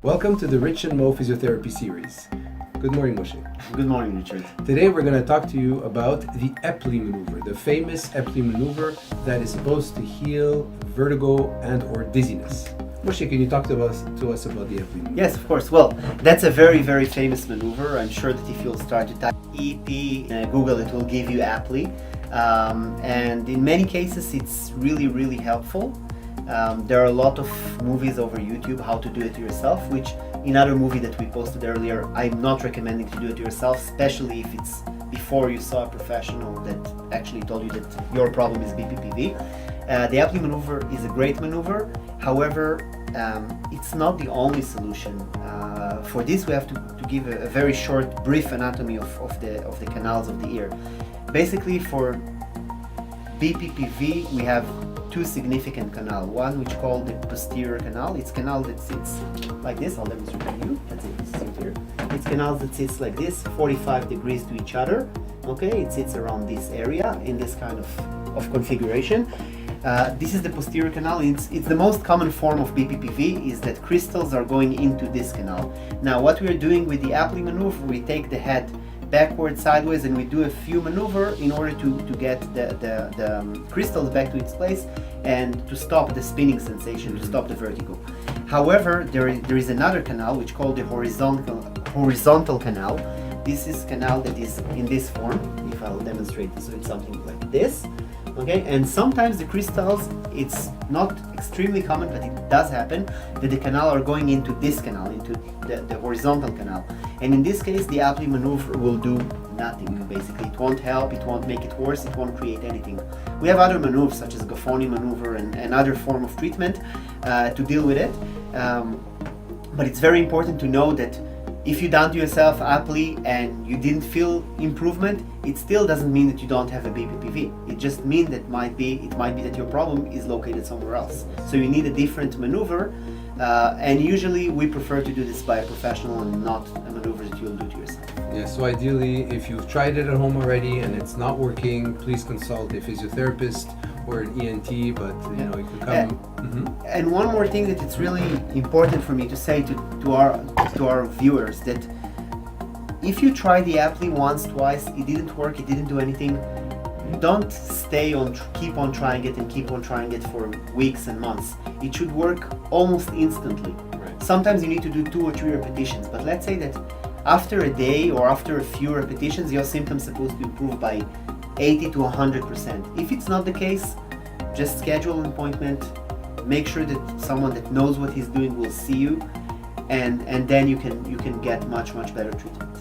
Welcome to the Rich and Mo Physiotherapy series. Good morning, Moshe. Good morning, Richard. Today we're going to talk to you about the aptly maneuver, the famous aptly maneuver that is supposed to heal vertigo and or dizziness. Moshe, can you talk to us about the aptly maneuver? Yes, of course. Well, that's a very, very famous maneuver. I'm sure that if you'll start to type EP in Google, it will give you aptly. And in many cases, it's really, really helpful. There are a lot of movies over YouTube how to do it yourself, which in other movie that we posted earlier, I'm not recommending to do it yourself, especially if it's before you saw a professional that actually told you that your problem is BPPV. The aptly maneuver is a great maneuver. However, it's not the only solution. For this, we have to give a very short, brief anatomy of the canals of the ear. Basically, for BPPV, we have two significant canal. One which called the posterior canal. It's canal that sits like this. I'll demonstrate to you. That's it. This is here. It's canals that sits like this, 45 degrees to each other. Okay, it sits around this area in this kind of configuration. This is the posterior canal. It's the most common form of BPPV is that crystals are going into this canal. Now, what we are doing with the aptly maneuver, we take the head backward, sideways, and we do a few maneuver in order to get the crystals back to its place and to stop the spinning sensation, to stop the vertigo. However, there is another canal which called the horizontal canal. This is canal that is in this form. If I'll demonstrate this, so it's something like this. Okay, and sometimes the crystals, it's not extremely common, but it does happen, that the canal are going into this canal, into the horizontal canal. And in this case, the aptly maneuver will do nothing, basically. It won't help, it won't make it worse, it won't create anything. We have other maneuvers, such as Gaffoni maneuver and other form of treatment to deal with it. But it's very important to know that if you don't do yourself aptly and you didn't feel improvement, it still doesn't mean that you don't have a BPPV. It just means that it might be that your problem is located somewhere else. So you need a different maneuver, and usually we prefer to do this by a professional and not a maneuver that you'll do to yourself. Yeah, so ideally, if you've tried it at home already and it's not working, please consult a physiotherapist or an ENT, but you know, you can come. And one more thing that it's really important for me to say to our viewers, that if you try the aptly once, twice, it didn't work, it didn't do anything, don't keep on trying it and keep on trying it for weeks and months. It should work almost instantly. Right. Sometimes you need to do 2 or 3 repetitions, but let's say that after a day or after a few repetitions, your symptoms are supposed to improve by 80 to 100%. If it's not the case, just schedule an appointment, make sure that someone that knows what he's doing will see you, and then you can get much better treatment.